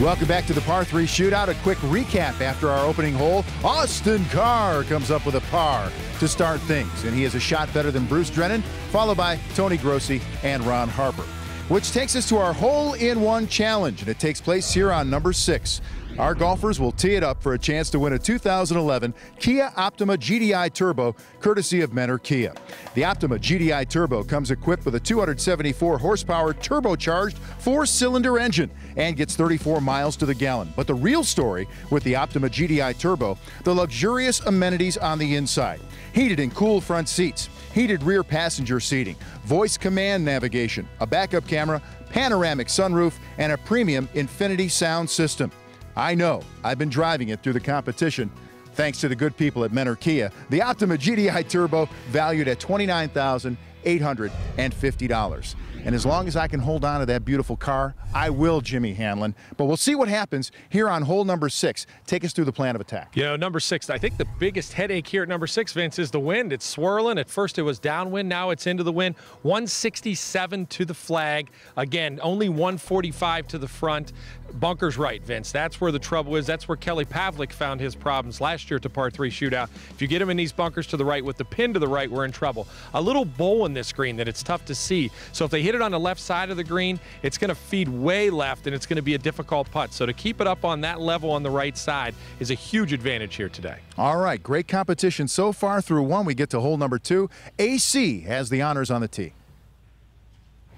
Welcome back to the par 3 shootout. A quick recap after our opening hole. Austin Carr comes up with a par to start things, and he is a shot better than Bruce Drennan, followed by Tony Grossi and Ron Harper. Which takes us to our hole-in-one challenge, and it takes place here on number 6. Our golfers will tee it up for a chance to win a 2011 Kia Optima GDI Turbo, courtesy of Mentor Kia. The Optima GDI Turbo comes equipped with a 274 horsepower turbocharged 4-cylinder engine and gets 34 miles to the gallon. But the real story with the Optima GDI Turbo, the luxurious amenities on the inside. Heated and cooled front seats, heated rear passenger seating, voice command navigation, a backup camera, panoramic sunroof, and a premium Infinity sound system. I know, I've been driving it through the competition. Thanks to the good people at Mentor Kia, the Optima GDI Turbo valued at $29,850. And as long as I can hold on to that beautiful car, I will, Jimmy Hanlon. But we'll see what happens here on hole number 6. Take us through the plan of attack. You know, number 6, I think the biggest headache here at number 6, Vince, is the wind. It's swirling. At first it was downwind, now it's into the wind. 167 to the flag. Again, only 145 to the front. Bunker's right, Vince. That's where the trouble is. That's where Kelly Pavlik found his problems last year at the par 3 shootout. If you get him in these bunkers to the right with the pin to the right, we're in trouble. A little bowl in this green that it's tough to see. So if they hit it on the left side of the green, it's going to feed way left, and it's going to be a difficult putt. So to keep it up on that level on the right side is a huge advantage here today. All right, great competition so far through 1. We get to hole number 2. AC has the honors on the tee.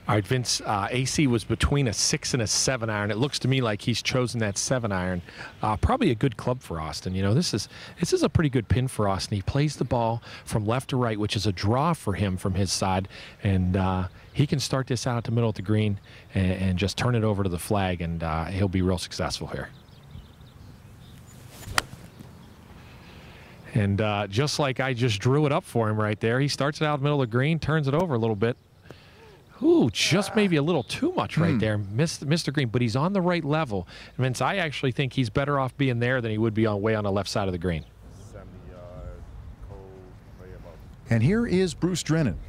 All right, Vince, AC was between a 6 and a 7 iron. It looks to me like he's chosen that 7 iron. Probably a good club for Austin. You know, this is a pretty good pin for Austin. He plays the ball from left to right, which is a draw for him from his side, and he can start this out at the middle of the green and just turn it over to the flag, and he'll be real successful here. And just like I just drew it up for him right there, he starts it out in the middle of the green, turns it over a little bit. Ooh, just maybe a little too much right there. Missed the green, but he's on the right level. Vince, I actually think he's better off being there than he would be way on the left side of the green. 70 yards, cold, way above. And here is Bruce Drennan,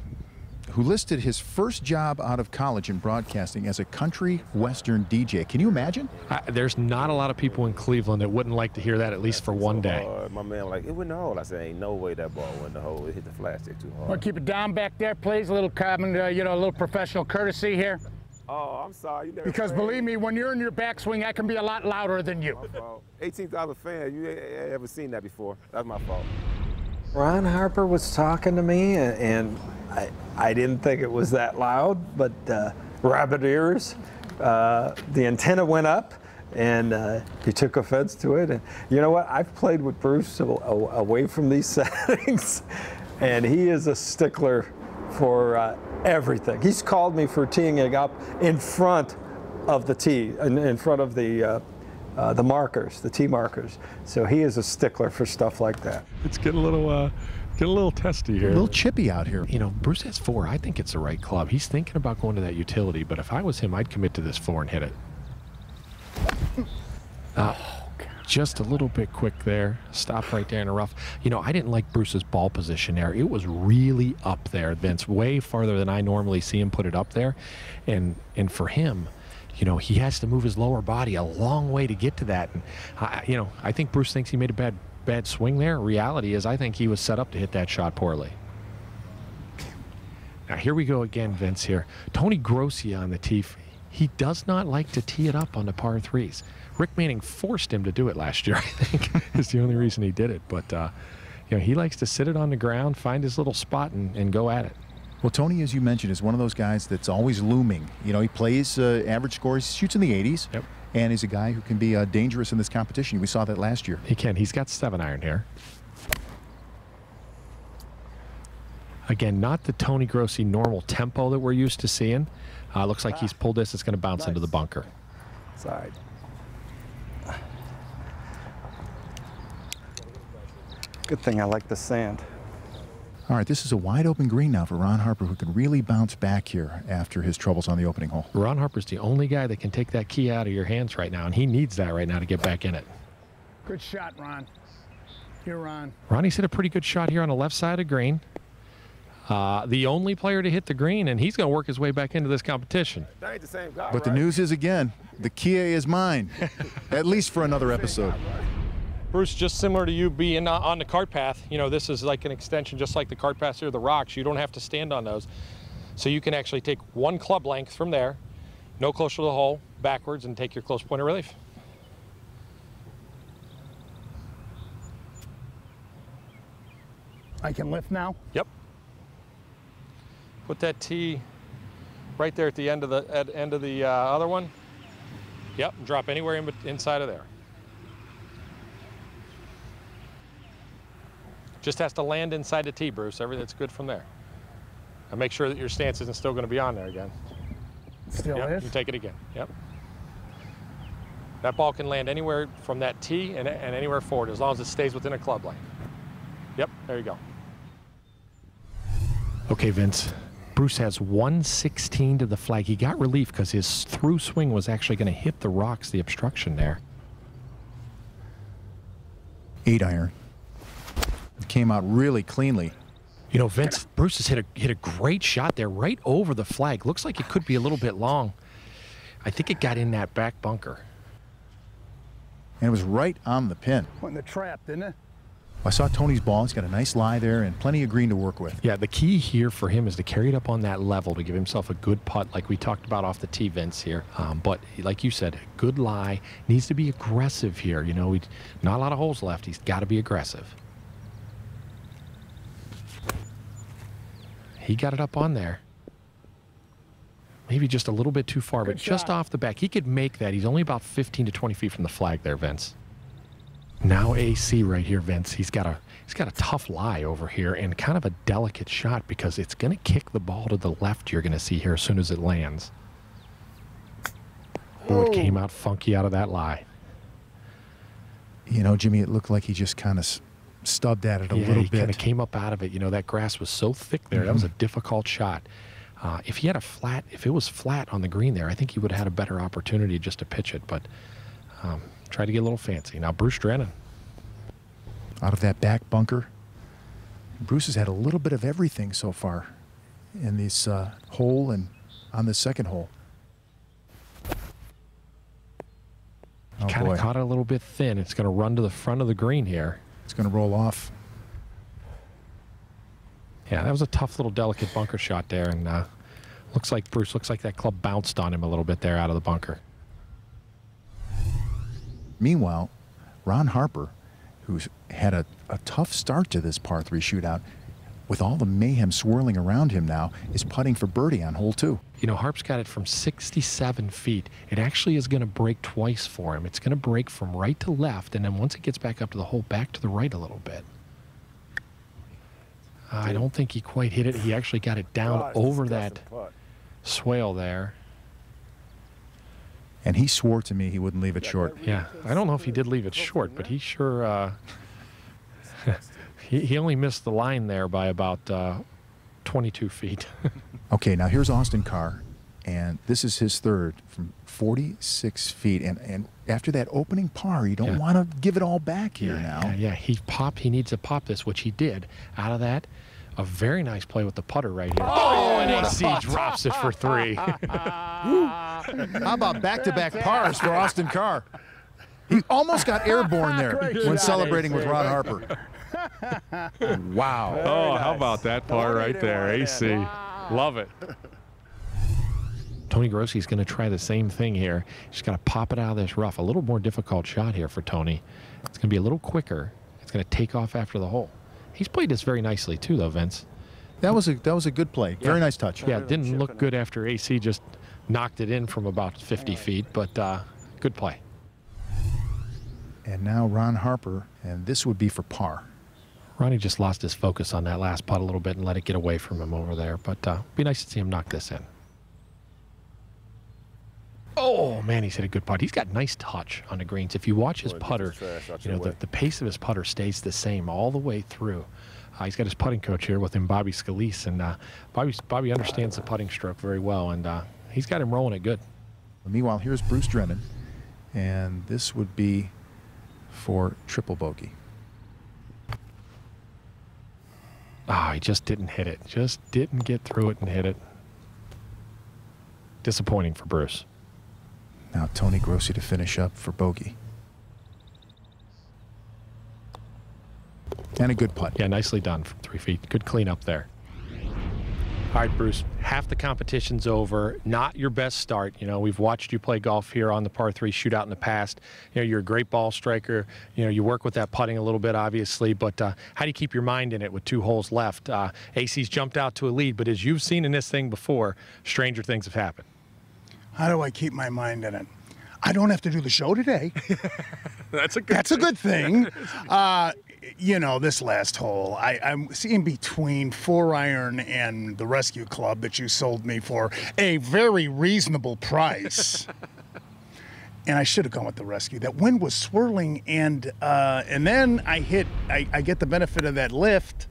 who listed his first job out of college in broadcasting as a country western DJ. Can you imagine? There's not a lot of people in Cleveland that wouldn't like to hear that, at least for one day. My man like, it went in the hole. I said, ain't no way that ball went in the hole. It hit the flag stick too hard. Want to keep it down back there, please? A little common, you know, a little professional courtesy here. Oh, I'm sorry. You never Because played. believe me, when you're in your backswing, I can be a lot louder than you. My fault. 18,000 fans. You ain't ever seen that before. That's my fault. Ron Harper was talking to me, and I didn't think it was that loud, but rabbit ears. The antenna went up, and he took offense to it. And you know what? I've played with Bruce away from these settings, and he is a stickler for everything. He's called me for teeing it up in front of the tee, in front of the markers, the tee markers. So he is a stickler for stuff like that. It's getting a little testy here. A little chippy out here. You know, Bruce has 4. I think it's the right club. He's thinking about going to that utility, but if I was him, I'd commit to this 4 and hit it. Just a little bit quick there. Stop right there in the rough. You know, I didn't like Bruce's ball position there. It was really up there, Vince, way farther than I normally see him put it up there. And for him, you know, he has to move his lower body a long way to get to that. And, you know, I think Bruce thinks he made a bad swing there. Reality is I think he was set up to hit that shot poorly. Now, here we go again, Vince, here. Tony Grossi on the tee. He does not like to tee it up on the par 3s. Rick Manning forced him to do it last year, I think, is the only reason he did it. But, you know, he likes to sit it on the ground, find his little spot, and go at it. Well, Tony, as you mentioned, is one of those guys that's always looming. You know, he plays average scores, shoots in the 80s, yep, and he's a guy who can be dangerous in this competition. We saw that last year. He can. He's got 7 iron here. Again, not the Tony Grossi normal tempo that we're used to seeing. Looks like he's pulled this. It's going to bounce into the bunker. Side. Good thing I like the sand. All right, this is a wide open green now for Ron Harper, who can really bounce back here after his troubles on the opening hole. Ron Harper's the only guy that can take that key out of your hands right now, and he needs that right now to get back in it. Good shot, Ron. Here, Ron. Ronnie's hit a pretty good shot here on the left side of green. the only player to hit the green, and he's going to work his way back into this competition. That ain't the same guy, But the news is, again, the Kia is mine, at least for another episode. Bruce, just similar to you being on the cart path, you know, this is like an extension, just like the cart paths here, the rocks. You don't have to stand on those. So you can actually take one club length from there, no closer to the hole, backwards, and take your close point of relief. I can lift now? Yep. Put that tee right there at the end of the other one. Yep, and drop anywhere inside of there. Just has to land inside the tee, Bruce. Everything's good from there. And make sure that your stance isn't still going to be on there again. Still Yep, is? you take it again. Yep. That ball can land anywhere from that tee and anywhere forward, as long as it stays within a club length. Yep, there you go. Okay, Vince. Bruce has 116 to the flag. He got relief because his through swing was actually going to hit the rocks, the obstruction there. 8-iron. It came out really cleanly. You know, Vince, Bruce has hit a great shot there right over the flag. Looks like it could be a little bit long. I think it got in that back bunker. And it was right on the pin. Went in the trap, didn't it? I saw Tony's ball. He's got a nice lie there and plenty of green to work with. Yeah, the key here for him is to carry it up on that level to give himself a good putt like we talked about off the tee, Vince, here. But like you said, good lie. Needs to be aggressive here. You know, not a lot of holes left. He's got to be aggressive. He got it up on there. Maybe just a little bit too far, but just off the back. He could make that. He's only about 15 to 20 feet from the flag there, Vince. Now AC right here, Vince. He's got a tough lie over here and kind of a delicate shot because it's going to kick the ball to the left. You're going to see here as soon as it lands. Oh, it came out funky out of that lie. You know, Jimmy, it looked like he just kind of stubbed at it a little he bit. Kind of came up out of it. You know, that grass was so thick there. That was a difficult shot. If he had if it was flat on the green there, I think he would have had a better opportunity just to pitch it. But try to get a little fancy. Now Bruce Drennan. Out of that back bunker. Bruce has had a little bit of everything so far in this hole and on the second hole. He kind of caught it a little bit thin. It's going to run to the front of the green here. It's going to roll off. Yeah, that was a tough little delicate bunker shot there, and looks like that club bounced on him a little bit there out of the bunker. Meanwhile, Ron Harper, who's had a tough start to this par 3 shootout, with all the mayhem swirling around him now, is putting for birdie on hole 2. You know, Harp's got it from 67 feet. It actually is going to break twice for him. It's going to break from right to left, and then once it gets back up to the hole, back to the right a little bit. I don't think he quite hit it. He actually got it down over that swale there. And he swore to me he wouldn't leave it short. Yeah, I don't know if he did leave it short, but he sure, he only missed the line there by about 22 feet. Okay, now here's Austin Carr, and this is his third from 46 feet. And after that opening par, you don't want to give it all back here now. Yeah, he needs to pop this, which he did. Out of that, a very nice play with the putter right here. Oh, and AC drops it for 3. How about back-to-back pars for Austin Carr? He almost got airborne there when celebrating with Ron Harper. Wow. Oh, how about that par right there, AC. Love it. Tony Grossi's going to try the same thing here. He's got to pop it out of this rough. A little more difficult shot here for Tony. It's going to be a little quicker. It's going to take off after the hole. He's played this very nicely too, though, Vince. That was a good play. Very nice touch. Yeah, it didn't look good after AC just knocked it in from about 50 feet, but good play. And now Ron Harper, and this would be for par. Ronnie just lost his focus on that last putt a little bit and let it get away from him over there, but be nice to see him knock this in. Oh, man, he's hit a good putt. He's got nice touch on the greens. If you watch his putter, you know, the pace of his putter stays the same all the way through. He's got his putting coach here with him, Bobby Scalise, and Bobby understands the putting stroke very well, and he's got him rolling it good. Meanwhile, here's Bruce Drennan, and this would be for triple bogey. Oh, he just didn't hit it. Just didn't get through it and hit it. Disappointing for Bruce. Now Tony Grossi to finish up for bogey. And a good putt. Yeah, nicely done from 3 feet. Good cleanup there. All right, Bruce, half the competition's over. Not your best start. You know, we've watched you play golf here on the par 3 shootout in the past. You know, you're a great ball striker. You know, you work with that putting a little bit, obviously, but how do you keep your mind in it with 2 holes left? AC's jumped out to a lead, but as you've seen in this thing before, stranger things have happened. How do I keep my mind in it? I don't have to do the show today. That's a good thing. You know, this last hole, I'm in between 4-iron and the rescue club that you sold me for a very reasonable price. And I should have gone with the rescue. That wind was swirling, and then I get the benefit of that lift,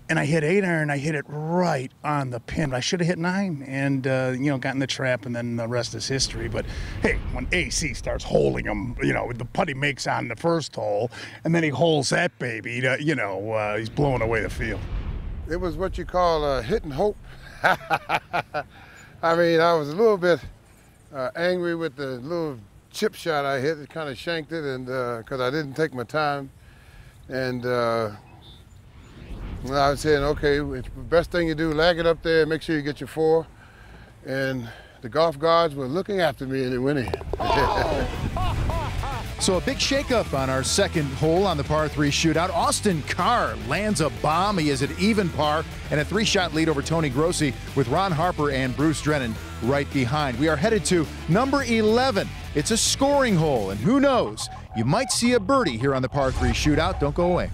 and I hit 8-iron. I hit it right on the pin. I should have hit 9 and, you know, got in the trap, and then the rest is history. But, hey, when AC starts holding him, you know, the putt he makes on the first hole, and then he holds that baby, you know, he's blowing away the field. It was what you call a hit and hope. I mean, I was a little bit angry with the little chip shot I hit. It kind of shanked it, and because I didn't take my time. And I was saying, okay, it's the best thing you do, lag it up there, make sure you get your 4. And the golf gods were looking after me, and it went in. So a big shakeup on our second hole on the par 3 shootout. Austin Carr lands a bomb. He is at even par and a 3-shot lead over Tony Grossi with Ron Harper and Bruce Drennan right behind. We are headed to number 11. It's a scoring hole, and who knows, you might see a birdie here on the par 3 shootout. Don't go away.